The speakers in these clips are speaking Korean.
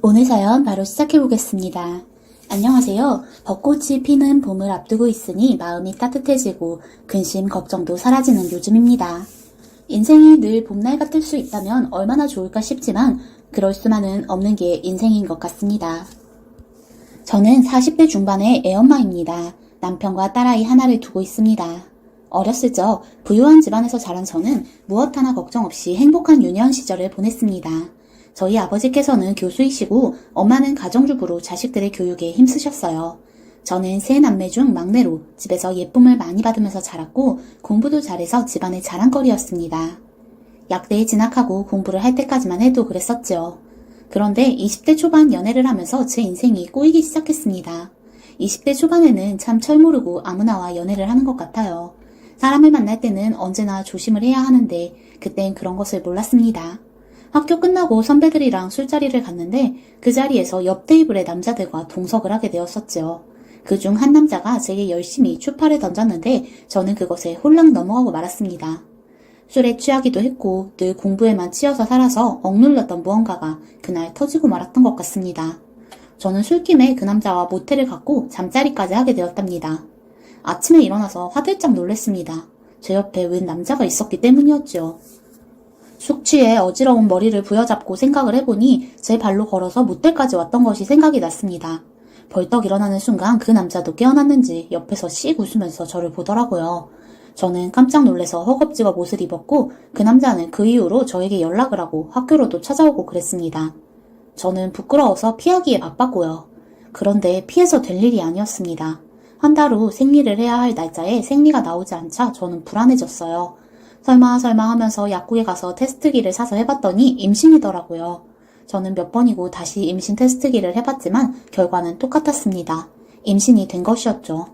오늘 사연 바로 시작해보겠습니다. 안녕하세요. 벚꽃이 피는 봄을 앞두고 있으니 마음이 따뜻해지고 근심, 걱정도 사라지는 요즘입니다. 인생이 늘 봄날 같을 수 있다면 얼마나 좋을까 싶지만 그럴 수만은 없는 게 인생인 것 같습니다. 저는 40대 중반의 애엄마입니다. 남편과 딸아이 하나를 두고 있습니다. 어렸을 적 부유한 집안에서 자란 저는 무엇 하나 걱정 없이 행복한 유년 시절을 보냈습니다. 저희 아버지께서는 교수이시고 엄마는 가정주부로 자식들의 교육에 힘쓰셨어요. 저는 세 남매 중 막내로 집에서 예쁨을 많이 받으면서 자랐고 공부도 잘해서 집안의 자랑거리였습니다. 약대에 진학하고 공부를 할 때까지만 해도 그랬었죠. 그런데 20대 초반 연애를 하면서 제 인생이 꼬이기 시작했습니다. 20대 초반에는 참 철모르고 아무나와 연애를 하는 것 같아요. 사람을 만날 때는 언제나 조심을 해야 하는데 그땐 그런 것을 몰랐습니다. 학교 끝나고 선배들이랑 술자리를 갔는데 그 자리에서 옆 테이블의 남자들과 동석을 하게 되었었죠. 그중 한 남자가 제게 열심히 추파를 던졌는데 저는 그것에 홀랑 넘어가고 말았습니다. 술에 취하기도 했고 늘 공부에만 치여서 살아서 억눌렸던 무언가가 그날 터지고 말았던 것 같습니다. 저는 술김에 그 남자와 모텔을 갔고 잠자리까지 하게 되었답니다. 아침에 일어나서 화들짝 놀랐습니다. 제 옆에 웬 남자가 있었기 때문이었죠. 숙취에 어지러운 머리를 부여잡고 생각을 해보니 제 발로 걸어서 모텔까지 왔던 것이 생각이 났습니다. 벌떡 일어나는 순간 그 남자도 깨어났는지 옆에서 씩 웃으면서 저를 보더라고요. 저는 깜짝 놀라서 허겁지겁 옷을 입었고 그 남자는 그 이후로 저에게 연락을 하고 학교로도 찾아오고 그랬습니다. 저는 부끄러워서 피하기에 바빴고요. 그런데 피해서 될 일이 아니었습니다. 한 달 후 생리를 해야 할 날짜에 생리가 나오지 않자 저는 불안해졌어요. 설마 하면서 약국에 가서 테스트기를 사서 해봤더니 임신이더라고요. 저는 몇 번이고 다시 임신 테스트기를 해봤지만 결과는 똑같았습니다. 임신이 된 것이었죠.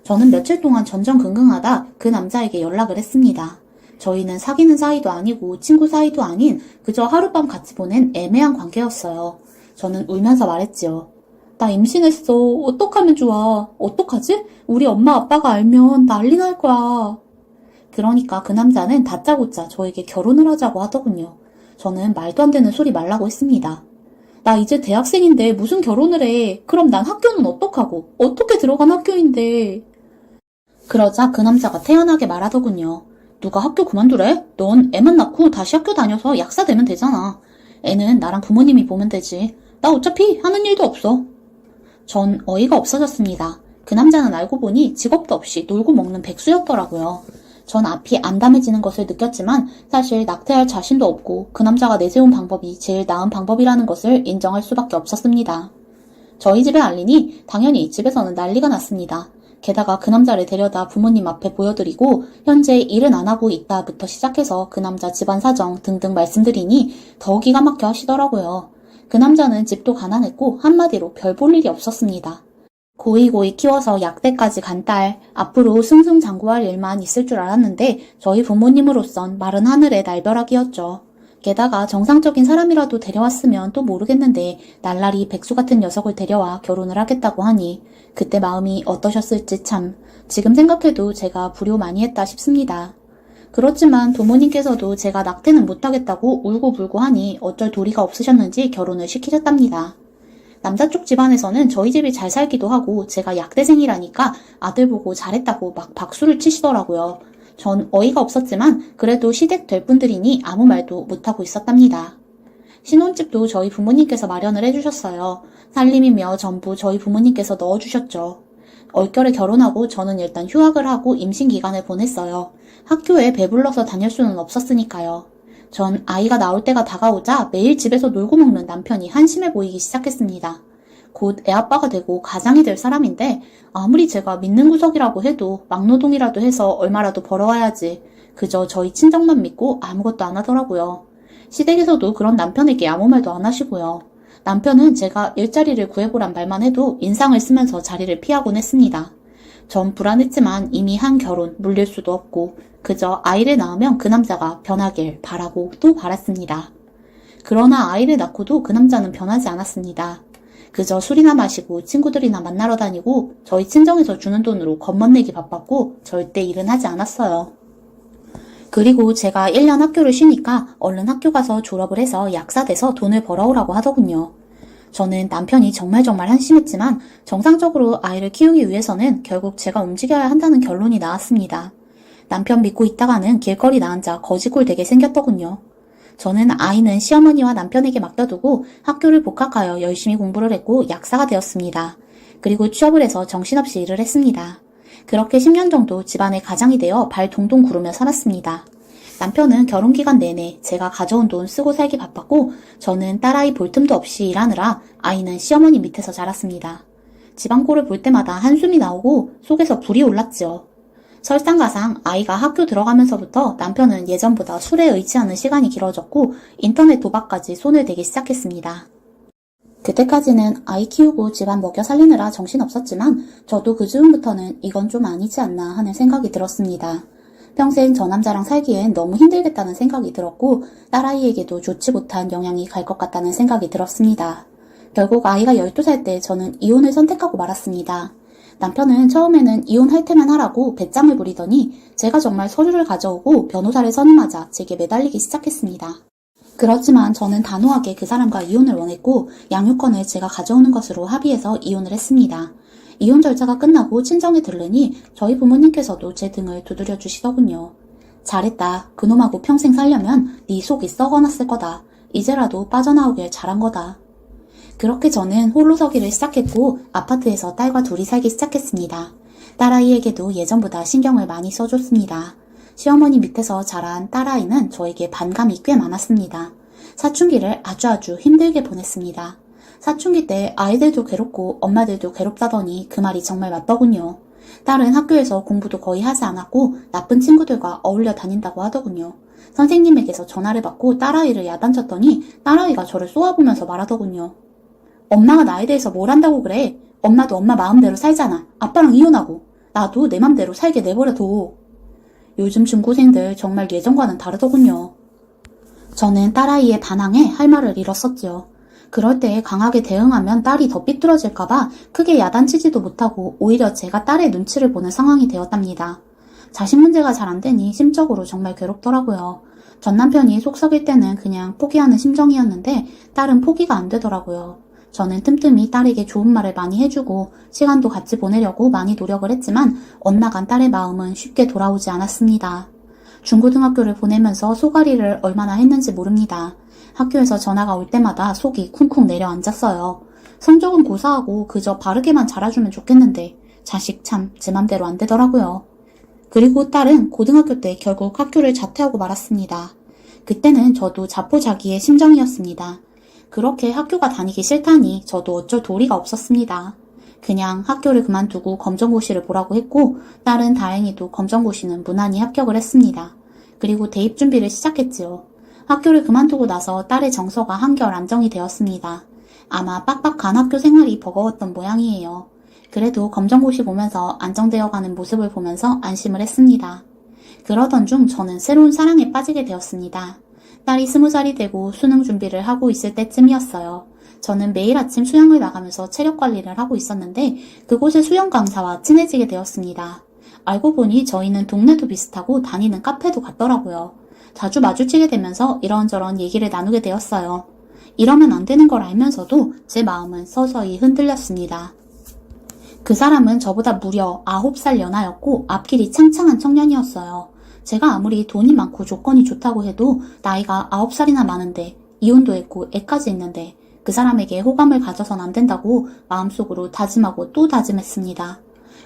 저는 며칠 동안 전전긍긍하다 그 남자에게 연락을 했습니다. 저희는 사귀는 사이도 아니고 친구 사이도 아닌 그저 하룻밤 같이 보낸 애매한 관계였어요. 저는 울면서 말했지요. 나 임신했어. 어떡하면 좋아. 어떡하지? 우리 엄마 아빠가 알면 난리 날 거야. 그러니까 그 남자는 다짜고짜 저에게 결혼을 하자고 하더군요. 저는 말도 안 되는 소리 말라고 했습니다. 나 이제 대학생인데 무슨 결혼을 해. 그럼 난 학교는 어떡하고. 어떻게 들어간 학교인데. 그러자 그 남자가 태연하게 말하더군요. 누가 학교 그만두래? 넌 애만 낳고 다시 학교 다녀서 약사 되면 되잖아. 애는 나랑 부모님이 보면 되지. 나 어차피 하는 일도 없어. 전 어이가 없어졌습니다. 그 남자는 알고 보니 직업도 없이 놀고 먹는 백수였더라고요. 전 앞이 암담해지는 것을 느꼈지만 사실 낙태할 자신도 없고 그 남자가 내세운 방법이 제일 나은 방법이라는 것을 인정할 수밖에 없었습니다. 저희 집에 알리니 당연히 집에서는 난리가 났습니다. 게다가 그 남자를 데려다 부모님 앞에 보여드리고 현재 일은 안 하고 있다부터 시작해서 그 남자 집안 사정 등등 말씀드리니 더 기가 막혀 하시더라고요. 그 남자는 집도 가난했고 한마디로 별 볼 일이 없었습니다. 고이고이 키워서 약대까지 간 딸, 앞으로 승승장구할 일만 있을 줄 알았는데 저희 부모님으로선 마른 하늘의 날벼락이었죠. 게다가 정상적인 사람이라도 데려왔으면 또 모르겠는데 날라리 백수 같은 녀석을 데려와 결혼을 하겠다고 하니 그때 마음이 어떠셨을지 참 지금 생각해도 제가 불효 많이 했다 싶습니다. 그렇지만 부모님께서도 제가 낙태는 못하겠다고 울고불고 하니 어쩔 도리가 없으셨는지 결혼을 시키셨답니다. 남자 쪽 집안에서는 저희 집이 잘 살기도 하고 제가 약대생이라니까 아들 보고 잘했다고 막 박수를 치시더라고요. 전 어이가 없었지만 그래도 시댁 될 분들이니 아무 말도 못하고 있었답니다. 신혼집도 저희 부모님께서 마련을 해주셨어요. 살림이며 전부 저희 부모님께서 넣어주셨죠. 얼결에 결혼하고 저는 일단 휴학을 하고 임신 기간을 보냈어요. 학교에 배불러서 다닐 수는 없었으니까요. 전 아이가 나올 때가 다가오자 매일 집에서 놀고 먹는 남편이 한심해 보이기 시작했습니다. 곧 애아빠가 되고 가장이 될 사람인데 아무리 제가 믿는 구석이라고 해도 막노동이라도 해서 얼마라도 벌어와야지. 그저 저희 친정만 믿고 아무것도 안 하더라고요. 시댁에서도 그런 남편에게 아무 말도 안 하시고요. 남편은 제가 일자리를 구해보란 말만 해도 인상을 쓰면서 자리를 피하곤 했습니다. 전 불안했지만 이미 한 결혼 물릴 수도 없고 그저 아이를 낳으면 그 남자가 변하길 바라고 또 바랐습니다. 그러나 아이를 낳고도 그 남자는 변하지 않았습니다. 그저 술이나 마시고 친구들이나 만나러 다니고 저희 친정에서 주는 돈으로 겉멋내기 바빴고 절대 일은 하지 않았어요. 그리고 제가 1년 학교를 쉬니까 얼른 학교 가서 졸업을 해서 약사 돼서 돈을 벌어오라고 하더군요. 저는 남편이 정말 한심했지만 정상적으로 아이를 키우기 위해서는 결국 제가 움직여야 한다는 결론이 나왔습니다. 남편 믿고 있다가는 길거리 나앉아 거지꼴 되게 생겼더군요. 저는 아이는 시어머니와 남편에게 맡겨두고 학교를 복학하여 열심히 공부를 했고 약사가 되었습니다. 그리고 취업을 해서 정신없이 일을 했습니다. 그렇게 10년 정도 집안의 가장이 되어 발 동동 구르며 살았습니다. 남편은 결혼기간 내내 제가 가져온 돈 쓰고 살기 바빴고 저는 딸아이 볼 틈도 없이 일하느라 아이는 시어머니 밑에서 자랐습니다. 집안꼴을 볼 때마다 한숨이 나오고 속에서 불이 올랐지요. 설상가상 아이가 학교 들어가면서부터 남편은 예전보다 술에 의지하는 시간이 길어졌고 인터넷 도박까지 손을 대기 시작했습니다. 그때까지는 아이 키우고 집안 먹여 살리느라 정신없었지만 저도 그 즈음부터는 이건 좀 아니지 않나 하는 생각이 들었습니다. 평생 저 남자랑 살기엔 너무 힘들겠다는 생각이 들었고 딸아이에게도 좋지 못한 영향이 갈 것 같다는 생각이 들었습니다. 결국 아이가 12살 때 저는 이혼을 선택하고 말았습니다. 남편은 처음에는 이혼할 테면 하라고 배짱을 부리더니 제가 정말 서류를 가져오고 변호사를 선임하자 제게 매달리기 시작했습니다. 그렇지만 저는 단호하게 그 사람과 이혼을 원했고 양육권을 제가 가져오는 것으로 합의해서 이혼을 했습니다. 이혼 절차가 끝나고 친정에 들르니 저희 부모님께서도 제 등을 두드려 주시더군요. 잘했다. 그놈하고 평생 살려면 네 속이 썩어났을 거다. 이제라도 빠져나오길 잘한 거다. 그렇게 저는 홀로 서기를 시작했고 아파트에서 딸과 둘이 살기 시작했습니다. 딸아이에게도 예전보다 신경을 많이 써줬습니다. 시어머니 밑에서 자란 딸아이는 저에게 반감이 꽤 많았습니다. 사춘기를 아주 힘들게 보냈습니다. 사춘기 때 아이들도 괴롭고 엄마들도 괴롭다더니 그 말이 정말 맞더군요. 딸은 학교에서 공부도 거의 하지 않았고 나쁜 친구들과 어울려 다닌다고 하더군요. 선생님에게서 전화를 받고 딸아이를 야단쳤더니 딸아이가 저를 쏘아보면서 말하더군요. 엄마가 나에 대해서 뭘 안다고 그래? 엄마도 엄마 마음대로 살잖아. 아빠랑 이혼하고. 나도 내 맘대로 살게 내버려둬. 요즘 중고생들 정말 예전과는 다르더군요. 저는 딸아이의 반항에 할 말을 잃었었지요. 그럴 때 강하게 대응하면 딸이 더 삐뚤어질까봐 크게 야단치지도 못하고 오히려 제가 딸의 눈치를 보는 상황이 되었답니다. 자식 문제가 잘 안 되니 심적으로 정말 괴롭더라고요. 전 남편이 속 썩일 때는 그냥 포기하는 심정이었는데 딸은 포기가 안 되더라고요. 저는 틈틈이 딸에게 좋은 말을 많이 해주고 시간도 같이 보내려고 많이 노력을 했지만 엇나간 딸의 마음은 쉽게 돌아오지 않았습니다. 중고등학교를 보내면서 소가리를 얼마나 했는지 모릅니다. 학교에서 전화가 올 때마다 속이 쿵쿵 내려앉았어요. 성적은 고사하고 그저 바르게만 자라주면 좋겠는데 자식 참 제 맘대로 안 되더라고요. 그리고 딸은 고등학교 때 결국 학교를 자퇴하고 말았습니다. 그때는 저도 자포자기의 심정이었습니다. 그렇게 학교가 다니기 싫다니 저도 어쩔 도리가 없었습니다. 그냥 학교를 그만두고 검정고시를 보라고 했고 딸은 다행히도 검정고시는 무난히 합격을 했습니다. 그리고 대입 준비를 시작했지요. 학교를 그만두고 나서 딸의 정서가 한결 안정이 되었습니다. 아마 빡빡한 학교 생활이 버거웠던 모양이에요. 그래도 검정고시 보면서 안정되어가는 모습을 보면서 안심을 했습니다. 그러던 중 저는 새로운 사랑에 빠지게 되었습니다. 딸이 20살이 되고 수능 준비를 하고 있을 때쯤이었어요. 저는 매일 아침 수영을 나가면서 체력 관리를 하고 있었는데 그곳의 수영 강사와 친해지게 되었습니다. 알고 보니 저희는 동네도 비슷하고 다니는 카페도 같더라고요. 자주 마주치게 되면서 이런저런 얘기를 나누게 되었어요. 이러면 안 되는 걸 알면서도 제 마음은 서서히 흔들렸습니다. 그 사람은 저보다 무려 9살 연하였고 앞길이 창창한 청년이었어요. 제가 아무리 돈이 많고 조건이 좋다고 해도 나이가 9살이나 많은데 이혼도 했고 애까지 있는데 그 사람에게 호감을 가져선 안 된다고 마음속으로 다짐하고 또 다짐했습니다.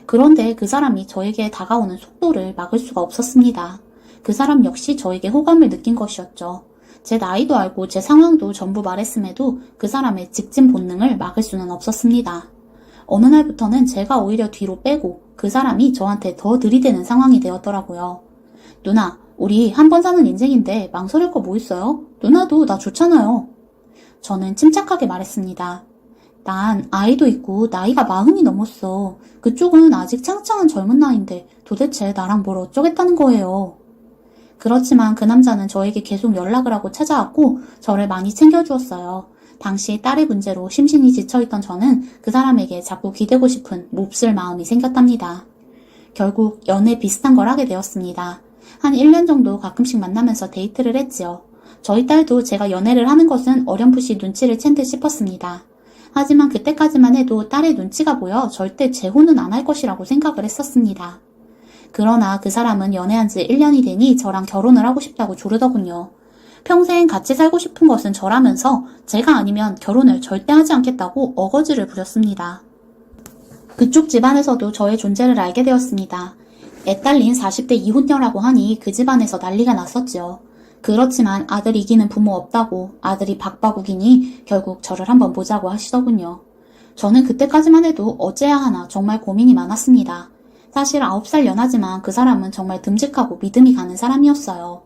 그런데 그 사람이 저에게 다가오는 속도를 막을 수가 없었습니다. 그 사람 역시 저에게 호감을 느낀 것이었죠. 제 나이도 알고 제 상황도 전부 말했음에도 그 사람의 직진 본능을 막을 수는 없었습니다. 어느 날부터는 제가 오히려 뒤로 빼고 그 사람이 저한테 더 들이대는 상황이 되었더라고요. 누나, 우리 한 번 사는 인생인데 망설일 거 뭐 있어요? 누나도 나 좋잖아요. 저는 침착하게 말했습니다. 난 아이도 있고 나이가 40이 넘었어. 그쪽은 아직 창창한 젊은 나이인데 도대체 나랑 뭘 어쩌겠다는 거예요. 그렇지만 그 남자는 저에게 계속 연락을 하고 찾아왔고 저를 많이 챙겨주었어요. 당시 딸의 문제로 심신이 지쳐있던 저는 그 사람에게 자꾸 기대고 싶은 몹쓸 마음이 생겼답니다. 결국 연애 비슷한 걸 하게 되었습니다. 한 1년 정도 가끔씩 만나면서 데이트를 했지요. 저희 딸도 제가 연애를 하는 것은 어렴풋이 눈치를 챈 듯 싶었습니다. 하지만 그때까지만 해도 딸의 눈치가 보여 절대 재혼은 안 할 것이라고 생각을 했었습니다. 그러나 그 사람은 연애한 지 1년이 되니 저랑 결혼을 하고 싶다고 조르더군요. 평생 같이 살고 싶은 것은 저라면서 제가 아니면 결혼을 절대 하지 않겠다고 어거지를 부렸습니다. 그쪽 집안에서도 저의 존재를 알게 되었습니다. 애딸린 40대 이혼녀라고 하니 그 집안에서 난리가 났었지요. 그렇지만 아들 이기는 부모 없다고 아들이 박바국이니 결국 저를 한번 보자고 하시더군요. 저는 그때까지만 해도 어째야 하나 정말 고민이 많았습니다. 사실 9살 연하지만 그 사람은 정말 듬직하고 믿음이 가는 사람이었어요.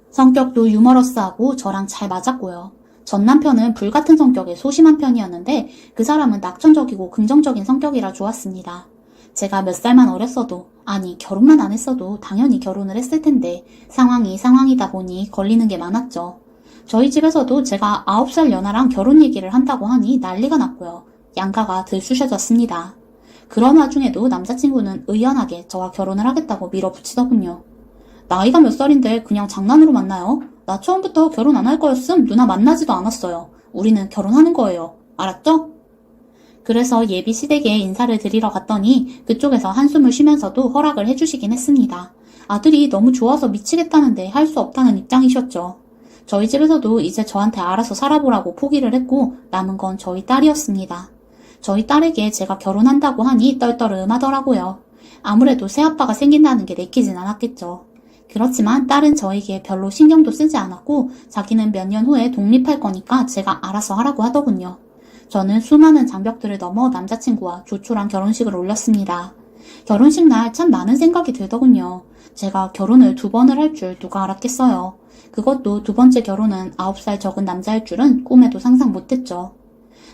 성격도 유머러스하고 저랑 잘 맞았고요. 전 남편은 불같은 성격의 소심한 편이었는데 그 사람은 낙천적이고 긍정적인 성격이라 좋았습니다. 제가 몇 살만 어렸어도, 아니 결혼만 안 했어도 당연히 결혼을 했을 텐데 상황이 상황이다 보니 걸리는 게 많았죠. 저희 집에서도 제가 9살 연하랑 결혼 얘기를 한다고 하니 난리가 났고요. 양가가 들쑤셔졌습니다. 그런 와중에도 남자친구는 의연하게 저와 결혼을 하겠다고 밀어붙이더군요. 나이가 몇 살인데 그냥 장난으로 만나요? 나 처음부터 결혼 안 할 거였음 누나 만나지도 않았어요. 우리는 결혼하는 거예요. 알았죠? 그래서 예비 시댁에 인사를 드리러 갔더니 그쪽에서 한숨을 쉬면서도 허락을 해주시긴 했습니다. 아들이 너무 좋아서 미치겠다는데 할 수 없다는 입장이셨죠. 저희 집에서도 이제 저한테 알아서 살아보라고 포기를 했고 남은 건 저희 딸이었습니다. 저희 딸에게 제가 결혼한다고 하니 떨떠름하더라고요. 아무래도 새아빠가 생긴다는 게 내키진 않았겠죠. 그렇지만 딸은 저에게 별로 신경도 쓰지 않았고 자기는 몇 년 후에 독립할 거니까 제가 알아서 하라고 하더군요. 저는 수많은 장벽들을 넘어 남자친구와 조촐한 결혼식을 올렸습니다. 결혼식 날 참 많은 생각이 들더군요. 제가 결혼을 2번을 할 줄 누가 알았겠어요. 그것도 2번째 결혼은 9살 적은 남자일 줄은 꿈에도 상상 못했죠.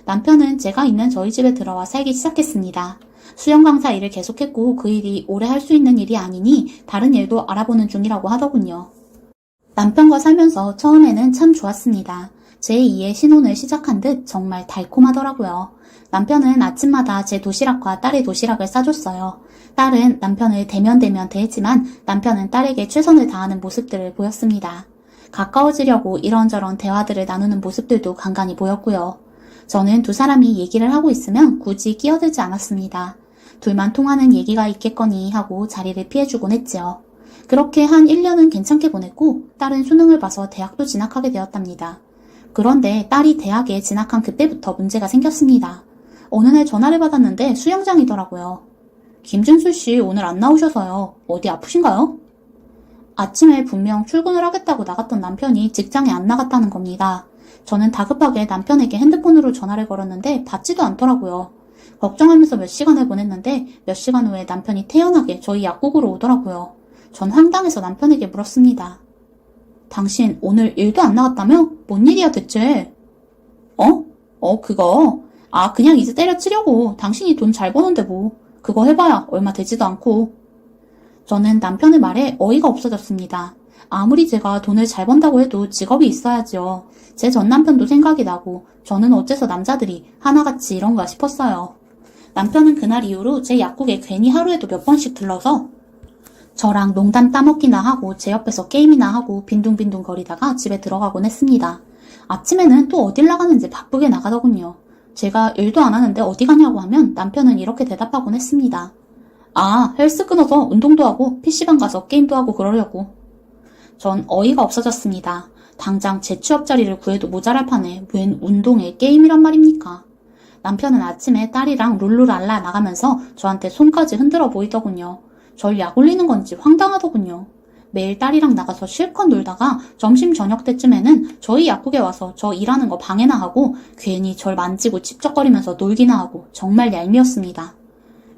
남편은 제가 있는 저희 집에 들어와 살기 시작했습니다. 수영 강사 일을 계속했고 그 일이 오래 할 수 있는 일이 아니니 다른 일도 알아보는 중이라고 하더군요. 남편과 살면서 처음에는 참 좋았습니다. 제2의 신혼을 시작한 듯 정말 달콤하더라고요. 남편은 아침마다 제 도시락과 딸의 도시락을 싸줬어요. 딸은 남편을 대면대면 대했지만 남편은 딸에게 최선을 다하는 모습들을 보였습니다. 가까워지려고 이런저런 대화들을 나누는 모습들도 간간히 보였고요. 저는 두 사람이 얘기를 하고 있으면 굳이 끼어들지 않았습니다. 둘만 통하는 얘기가 있겠거니 하고 자리를 피해주곤 했지요. 그렇게 한 1년은 괜찮게 보냈고 딸은 수능을 봐서 대학도 진학하게 되었답니다. 그런데 딸이 대학에 진학한 그때부터 문제가 생겼습니다. 어느 날 전화를 받았는데 수영장이더라고요. 김준수 씨 오늘 안 나오셔서요. 어디 아프신가요? 아침에 분명 출근을 하겠다고 나갔던 남편이 직장에 안 나갔다는 겁니다. 저는 다급하게 남편에게 핸드폰으로 전화를 걸었는데 받지도 않더라고요. 걱정하면서 몇 시간을 보냈는데 몇 시간 후에 남편이 태연하게 저희 약국으로 오더라고요. 전 황당해서 남편에게 물었습니다. 당신 오늘 일도 안 나갔다며? 뭔 일이야 대체? 그거. 그냥 이제 때려치려고. 당신이 돈 잘 버는데 뭐. 그거 해봐야 얼마 되지도 않고. 저는 남편의 말에 어이가 없어졌습니다. 아무리 제가 돈을 잘 번다고 해도 직업이 있어야지요. 제 전 남편도 생각이 나고 저는 어째서 남자들이 하나같이 이런가 싶었어요. 남편은 그날 이후로 제 약국에 괜히 하루에도 몇 번씩 들러서 저랑 농담 따먹기나 하고 제 옆에서 게임이나 하고 빈둥빈둥 거리다가 집에 들어가곤 했습니다. 아침에는 또 어딜 나가는지 바쁘게 나가더군요. 제가 일도 안 하는데 어디 가냐고 하면 남편은 이렇게 대답하곤 했습니다. 헬스 끊어서 운동도 하고 PC방 가서 게임도 하고 그러려고. 전 어이가 없어졌습니다. 당장 제 취업 자리를 구해도 모자랄 판에 웬 운동에 게임이란 말입니까? 남편은 아침에 딸이랑 룰루랄라 나가면서 저한테 손까지 흔들어 보이더군요. 절 약올리는 건지 황당하더군요. 매일 딸이랑 나가서 실컷 놀다가 점심 저녁 때쯤에는 저희 약국에 와서 저 일하는 거 방해나 하고 괜히 절 만지고 찝쩍거리면서 놀기나 하고 정말 얄미웠습니다.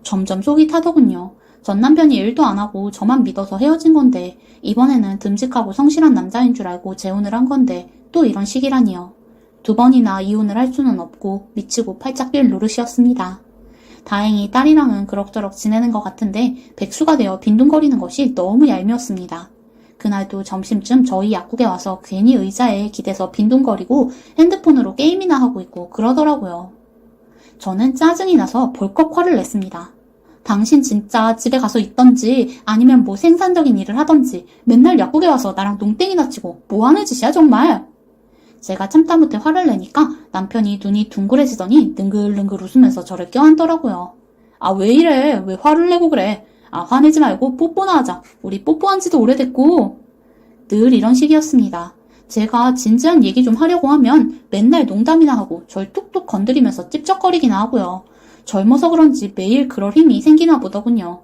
점점 속이 타더군요. 전 남편이 일도 안 하고 저만 믿어서 헤어진 건데 이번에는 듬직하고 성실한 남자인 줄 알고 재혼을 한 건데 또 이런 식이라니요. 2번이나 이혼을 할 수는 없고 미치고 팔짝 뛸 노릇이었습니다. 다행히 딸이랑은 그럭저럭 지내는 것 같은데 백수가 되어 빈둥거리는 것이 너무 얄미웠습니다. 그날도 점심쯤 저희 약국에 와서 괜히 의자에 기대서 빈둥거리고 핸드폰으로 게임이나 하고 있고 그러더라고요. 저는 짜증이 나서 벌컥 화를 냈습니다. 당신 진짜 집에 가서 있던지 아니면 뭐 생산적인 일을 하던지 맨날 약국에 와서 나랑 농땡이나 치고 뭐 하는 짓이야 정말. 제가 참다 못해 화를 내니까 남편이 눈이 둥그레지더니 능글능글 웃으면서 저를 껴안더라고요. 아, 왜 이래? 왜 화를 내고 그래? 아, 화내지 말고 뽀뽀나 하자. 우리 뽀뽀한 지도 오래됐고. 늘 이런 식이었습니다. 제가 진지한 얘기 좀 하려고 하면 맨날 농담이나 하고 절 뚝뚝 건드리면서 찝쩍거리기나 하고요. 젊어서 그런지 매일 그럴 힘이 생기나 보더군요.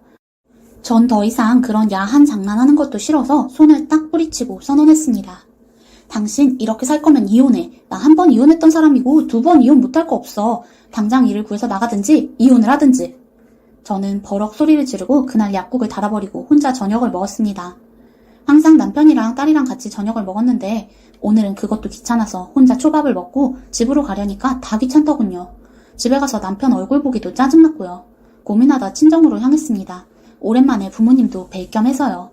전 더 이상 그런 야한 장난하는 것도 싫어서 손을 딱 뿌리치고 선언했습니다. 당신 이렇게 살 거면 이혼해. 나 한 번 이혼했던 사람이고 2번 이혼 못할 거 없어. 당장 일을 구해서 나가든지 이혼을 하든지. 저는 버럭 소리를 지르고 그날 약국을 닫아버리고 혼자 저녁을 먹었습니다. 항상 남편이랑 딸이랑 같이 저녁을 먹었는데 오늘은 그것도 귀찮아서 혼자 초밥을 먹고 집으로 가려니까 다 귀찮더군요. 집에 가서 남편 얼굴 보기도 짜증났고요. 고민하다 친정으로 향했습니다. 오랜만에 부모님도 뵐 겸 해서요.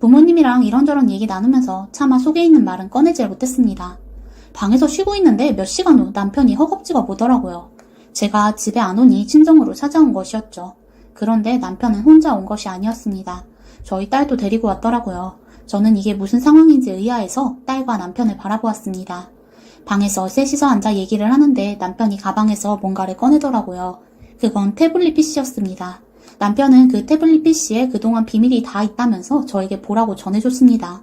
부모님이랑 이런저런 얘기 나누면서 차마 속에 있는 말은 꺼내질 못했습니다. 방에서 쉬고 있는데 몇 시간 후 남편이 허겁지겁 오더라고요. 제가 집에 안 오니 친정으로 찾아온 것이었죠. 그런데 남편은 혼자 온 것이 아니었습니다. 저희 딸도 데리고 왔더라고요. 저는 이게 무슨 상황인지 의아해서 딸과 남편을 바라보았습니다. 방에서 셋이서 앉아 얘기를 하는데 남편이 가방에서 뭔가를 꺼내더라고요. 그건 태블릿 PC였습니다. 남편은 그 태블릿 PC에 그동안 비밀이 다 있다면서 저에게 보라고 전해줬습니다.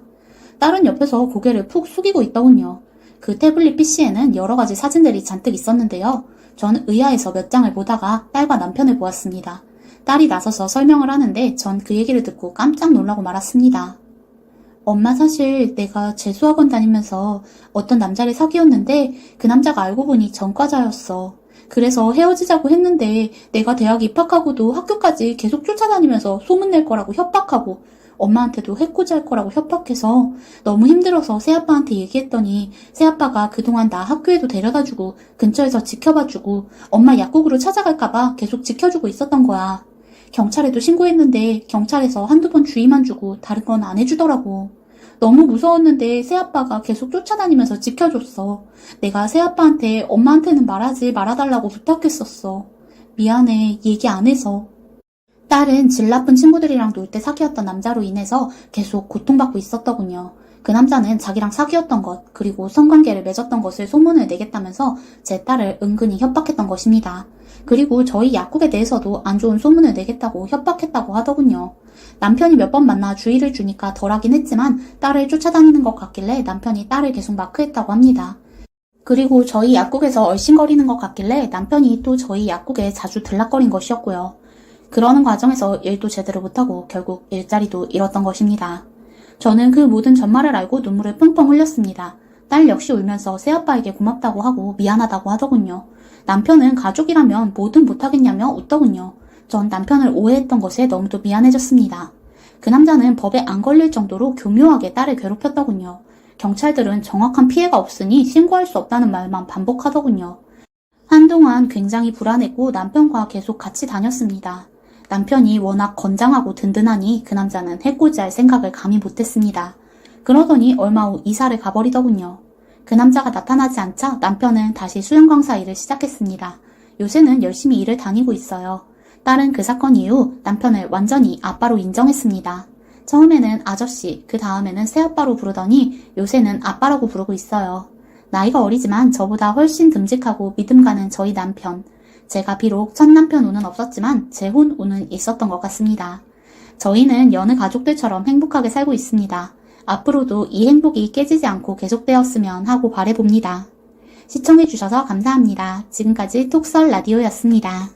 딸은 옆에서 고개를 푹 숙이고 있더군요. 그 태블릿 PC에는 여러 가지 사진들이 잔뜩 있었는데요. 저는 의아해서 몇 장을 보다가 딸과 남편을 보았습니다. 딸이 나서서 설명을 하는데 전 그 얘기를 듣고 깜짝 놀라고 말았습니다. 엄마, 사실 내가 재수학원 다니면서 어떤 남자를 사귀었는데 그 남자가 알고 보니 전과자였어. 그래서 헤어지자고 했는데 내가 대학 입학하고도 학교까지 계속 쫓아다니면서 소문낼 거라고 협박하고 엄마한테도 해코지할 거라고 협박해서 너무 힘들어서 새아빠한테 얘기했더니 새아빠가 그동안 나 학교에도 데려다주고 근처에서 지켜봐주고 엄마 약국으로 찾아갈까봐 계속 지켜주고 있었던 거야. 경찰에도 신고했는데 경찰에서 한두 번 주의만 주고 다른 건 안 해주더라고. 너무 무서웠는데 새아빠가 계속 쫓아다니면서 지켜줬어. 내가 새아빠한테 엄마한테는 말하지 말아달라고 부탁했었어. 미안해, 얘기 안 해서. 딸은 질 나쁜 친구들이랑 놀 때 사귀었던 남자로 인해서 계속 고통받고 있었더군요. 그 남자는 자기랑 사귀었던 것, 그리고 성관계를 맺었던 것을 소문을 내겠다면서 제 딸을 은근히 협박했던 것입니다. 그리고 저희 약국에 대해서도 안 좋은 소문을 내겠다고 협박했다고 하더군요. 남편이 몇 번 만나 주의를 주니까 덜하긴 했지만 딸을 쫓아다니는 것 같길래 남편이 딸을 계속 마크했다고 합니다. 그리고 저희 약국에서 얼씬거리는 것 같길래 남편이 또 저희 약국에 자주 들락거린 것이었고요. 그러는 과정에서 일도 제대로 못하고 결국 일자리도 잃었던 것입니다. 저는 그 모든 전말을 알고 눈물을 펑펑 흘렸습니다. 딸 역시 울면서 새아빠에게 고맙다고 하고 미안하다고 하더군요. 남편은 가족이라면 뭐든 못하겠냐며 웃더군요. 전 남편을 오해했던 것에 너무도 미안해졌습니다. 그 남자는 법에 안 걸릴 정도로 교묘하게 딸을 괴롭혔더군요. 경찰들은 정확한 피해가 없으니 신고할 수 없다는 말만 반복하더군요. 한동안 굉장히 불안했고 남편과 계속 같이 다녔습니다. 남편이 워낙 건장하고 든든하니 그 남자는 해코지할 생각을 감히 못했습니다. 그러더니 얼마 후 이사를 가버리더군요. 그 남자가 나타나지 않자 남편은 다시 수영 강사 일을 시작했습니다. 요새는 열심히 일을 다니고 있어요. 딸은 그 사건 이후 남편을 완전히 아빠로 인정했습니다. 처음에는 아저씨, 그 다음에는 새아빠로 부르더니 요새는 아빠라고 부르고 있어요. 나이가 어리지만 저보다 훨씬 듬직하고 믿음 가는 저희 남편. 제가 비록 첫 남편 운은 없었지만 재혼 운은 있었던 것 같습니다. 저희는 여느 가족들처럼 행복하게 살고 있습니다. 앞으로도 이 행복이 깨지지 않고 계속되었으면 하고 바라봅니다. 시청해주셔서 감사합니다. 지금까지 톡설 라디오였습니다.